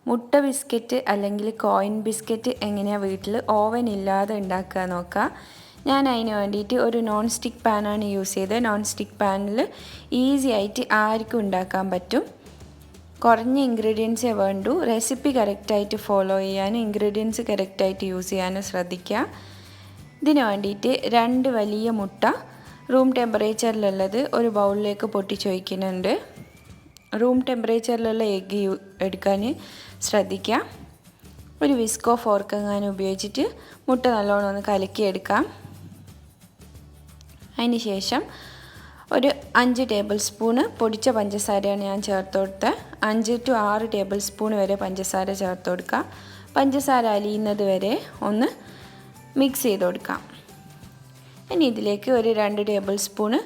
മുട്ട ബിസ്ക്കറ്റ് അല്ലെങ്കിൽ coin biscuit എങ്ങനെയാണ് വീട്ടിൽ ഓവൻ ഇല്ലാതെ ഉണ്ടാക്കുക നോക്കാം. ഞാൻ അതിന് വേണ്ടിയിട്ട് ഒരു നോൺ സ്റ്റിക്ക് പാനാണ് യൂസ് ചെയ്തത്. നോൺ സ്റ്റിക്ക് പാനിൽ ഈസി ആയിട്ട് ആർക്കും ഉണ്ടാക്കാൻ പറ്റും. കുറഞ്ഞ ഇൻഗ്രീഡിയൻസേ വേണ്ടൂ. റെസിപ്പി കറക്റ്റായിട്ട് ഫോളോ ചെയ്യാനും ഇൻഗ്രീഡിയൻസ് കറക്റ്റായിട്ട് യൂസ് ചെയ്യാനും ശ്രദ്ധിക്കുക. ഇതിന് വേണ്ടിയിട്ട് 2 വലിയ മുട്ട റൂം ടെമ്പറേച്ചറിലുള്ളത് ഒരു ബൗളിലേക്ക് പൊട്ടിച്ചൊഴിക്കുന്നുണ്ട്. റൂം ടെമ്പറേച്ചറിലുള്ള എഗ്ഗ് എടുക്കാൻ ശ്രദ്ധിക്കുക. ഒരു വിസ്കോ ഫോർക്ക് എങ്ങാനും ഉപയോഗിച്ചിട്ട് മുട്ട നല്ലോണം ഒന്ന് കലക്കിയെടുക്കാം. അതിന് ശേഷം ഒരു 5 ടേബിൾ സ്പൂണ് പൊടിച്ച പഞ്ചസാരയാണ് ഞാൻ ചേർത്ത് കൊടുത്തത്. 5 to 6 ടേബിൾ സ്പൂൺ വരെ പഞ്ചസാര ചേർത്ത് കൊടുക്കുക. പഞ്ചസാര അലിയുന്നത് വരെ ഒന്ന് മിക്സ് ചെയ്ത് കൊടുക്കാം. ഇനി ഇതിലേക്ക് ഒരു 2 ടേബിൾ സ്പൂണ്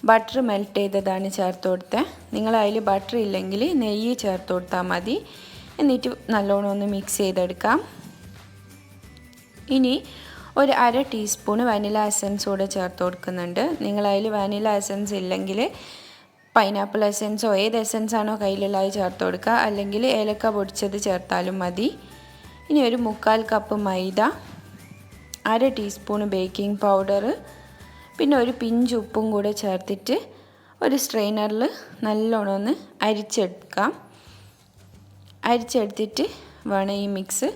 ബട്ടർ മെൽറ്റ് ചെയ്തതാണ് ചേർത്ത് കൊടുത്തത്. നിങ്ങൾ അതിൽ ബട്ടർ ഇല്ലെങ്കിൽ നെയ്യ് ചേർത്ത് കൊടുത്താൽ മതി. എന്നിട്ട് നല്ലോണം ഒന്ന് മിക്സ് ചെയ്തെടുക്കാം. ഇനി ഒരു 1/2 ടീസ്പൂണ് വനില എസൻസ് കൂടെ ചേർത്ത് കൊടുക്കുന്നുണ്ട്. നിങ്ങൾ അതിൽ വനില എസൻസ് ഇല്ലെങ്കിൽ പൈനാപ്പിൾ എസൻസോ ഏത് എസൻസാണോ കയ്യിലുള്ളത് ചേർത്ത് കൊടുക്കുക. അല്ലെങ്കിൽ ഏലക്ക പൊടിച്ചത് ചേർത്താലും മതി. ഇനി ഒരു 1/4 കപ്പ് മൈദ, 1/2 ടീസ്പൂണ് ബേക്കിംഗ് പൗഡർ, പിന്നെ ഒരു പിഞ്ച് ഉപ്പും കൂടെ ചേർത്തിട്ട് ഒരു സ്ട്രെയിനറിൽ നല്ലോണം ഒന്ന് അരിച്ചെടുത്തിട്ട് വേണം ഈ മിക്സ്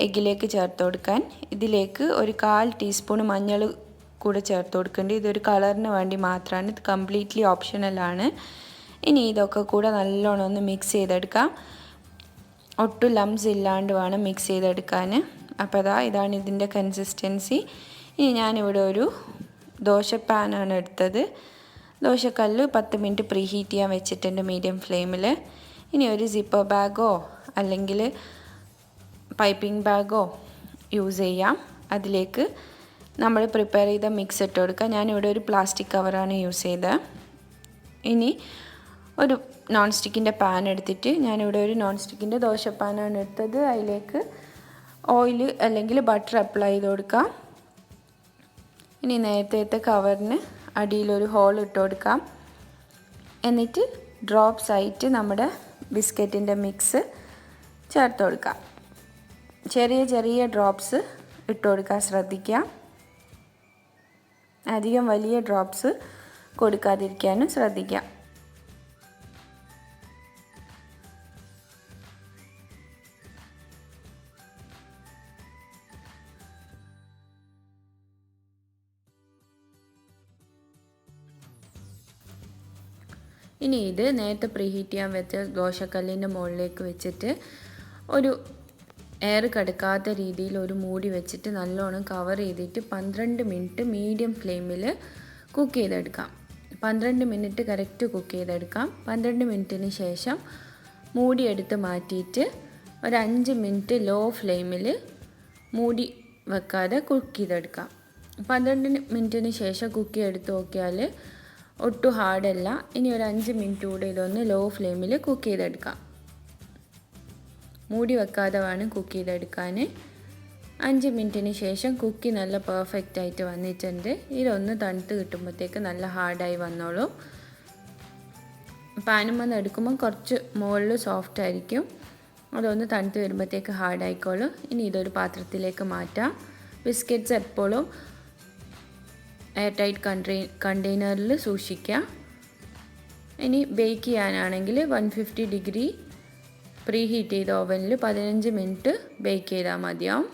എഗ്ഗിലേക്ക് ചേർത്ത് കൊടുക്കാൻ. ഇതിലേക്ക് ഒരു 1/4 ടീസ്പൂൺ മഞ്ഞൾ കൂടെ ചേർത്ത് കൊടുക്കേണ്ടത്. ഇതൊരു കളറിന് വേണ്ടി മാത്രമാണ്. ഇത് കംപ്ലീറ്റ്ലി ഓപ്ഷണലാണ്. ഇനി ഇതൊക്കെ കൂടെ നല്ലോണം ഒന്ന് മിക്സ് ചെയ്തെടുക്കാം. ഒട്ടും ലംസ് ഇല്ലാണ്ട് വേണം മിക്സ് ചെയ്തെടുക്കാൻ. അപ്പോൾ ഇതാണ് ഇതിൻ്റെ കൺസിസ്റ്റൻസി. ഇനി ഞാനിവിടെ ഒരു ദോശപ്പാനാണ് എടുത്തത്. ദോശക്കല്ല് 10 മിനിറ്റ് പ്രീ ഹീറ്റ് ചെയ്യാൻ വെച്ചിട്ടുണ്ട് മീഡിയം ഫ്ലെയിമിൽ. ഇനി ഒരു സിപ്പർ ബാഗോ അല്ലെങ്കിൽ പൈപ്പിംഗ് ബാഗോ യൂസ് ചെയ്യാം. അതിലേക്ക് നമ്മൾ പ്രിപ്പയർ ചെയ്ത മിക്സ് ഇട്ട് കൊടുക്കുക. ഞാനിവിടെ ഒരു പ്ലാസ്റ്റിക് കവറാണ് യൂസ് ചെയ്തത്. ഇനി ഒരു നോൺ സ്റ്റിക്കിൻ്റെ പാൻ എടുത്തിട്ട് ഞാനിവിടെ ഒരു നോൺ സ്റ്റിക്കിൻ്റെ ദോശപ്പാനാണ് എടുത്തത്. അതിലേക്ക് ഓയിൽ അല്ലെങ്കിൽ ബട്ടർ അപ്ലൈ ചെയ്ത് കൊടുക്കാം. ഇനി നേരത്തെ കവറിന് അടിയിലൊരു ഹോൾ ഇട്ട് കൊടുക്കാം. എന്നിട്ട് ഡ്രോപ്സ് ആയിട്ട് നമ്മുടെ ബിസ്ക്കറ്റിൻ്റെ മിക്സ് ചേർത്ത് കൊടുക്കാം. ചെറിയ ചെറിയ ഡ്രോപ്സ് ഇട്ട് കൊടുക്കാൻ ശ്രദ്ധിക്കുക. അധികം വലിയ ഡ്രോപ്സ് കൊടുക്കാതിരിക്കാനും ശ്രദ്ധിക്കുക. ഇനി ഇത് നേരത്തെ പ്രീഹീറ്റ് ചെയ്യാൻ വെച്ച ദോശക്കല്ലിൻ്റെ മുകളിലേക്ക് വെച്ചിട്ട് ഒരു എയർ കടക്കാത്ത രീതിയിൽ ഒരു മൂടി വെച്ചിട്ട് നല്ലോണം കവർ ചെയ്തിട്ട് 12 മിനിറ്റ് മീഡിയം ഫ്ലെയിമിൽ കുക്ക് ചെയ്തെടുക്കാം. 12 മിനിറ്റ് കറക്റ്റ് കുക്ക് ചെയ്തെടുക്കാം. 12 മിനിറ്റിന് ശേഷം മൂടി എടുത്ത് മാറ്റിയിട്ട് ഒരു 5 മിനിറ്റ് ലോ ഫ്ലെയിമിൽ മൂടി വെക്കാതെ കുക്ക് ചെയ്തെടുക്കാം. 12 മിനിറ്റിന് ശേഷം കുക്ക് ചെയ്തെടുത്ത് നോക്കിയാൽ ഒട്ടും ഹാർഡല്ല. ഇനി ഒരു 5 മിനിറ്റ് കൂടെ ഇതൊന്ന് ലോ ഫ്ലെയിമിൽ കുക്ക് ചെയ്തെടുക്കാം. മൂടി വെക്കാതെ വേണം കുക്ക് ചെയ്തെടുക്കാൻ. 5 മിനിറ്റിന് ശേഷം കുക്കി നല്ല പെർഫെക്റ്റ് ആയിട്ട് വന്നിട്ടുണ്ട്. ഇതൊന്ന് തണുത്ത് കിട്ടുമ്പോഴത്തേക്ക് നല്ല ഹാർഡായി വന്നോളും. പാനും വന്ന് എടുക്കുമ്പോൾ കുറച്ച് മുകളിൽ സോഫ്റ്റ് ആയിരിക്കും. അതൊന്ന് തണുത്ത് വരുമ്പോഴത്തേക്ക് ഹാർഡായിക്കോളും. ഇനി ഇതൊരു പാത്രത്തിലേക്ക് മാറ്റാം. ബിസ്ക്കറ്റ്സ് എപ്പോഴും എയർ ടൈറ്റ് കണ്ടെയ്നറിൽ സൂക്ഷിക്കുക. ഇനി ബേക്ക് ചെയ്യാനാണെങ്കിൽ 150 ഡിഗ്രി പ്രീ ഹീറ്റ് ചെയ്ത ഓവനിൽ 15 മിനിറ്റ് ബേക്ക് ചെയ്താൽ മതിയാവും.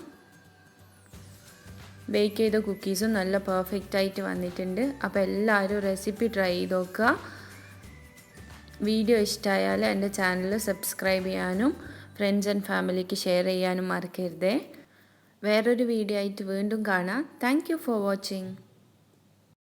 ബേക്ക് ചെയ്ത കുക്കീസും നല്ല പെർഫെക്റ്റ് ആയിട്ട് വന്നിട്ടുണ്ട്. അപ്പോൾ എല്ലാവരും റെസിപ്പി ട്രൈ ചെയ്ത് നോക്കുക. വീഡിയോ ഇഷ്ടമായാൽ എൻ്റെ ചാനൽ സബ്സ്ക്രൈബ് ചെയ്യാനും ഫ്രണ്ട്സ് ആൻഡ് ഫാമിലിക്ക് ഷെയർ ചെയ്യാനും മറക്കരുതേ. വേറൊരു വീഡിയോ ആയിട്ട് വീണ്ടും കാണാം. Thank you for watching.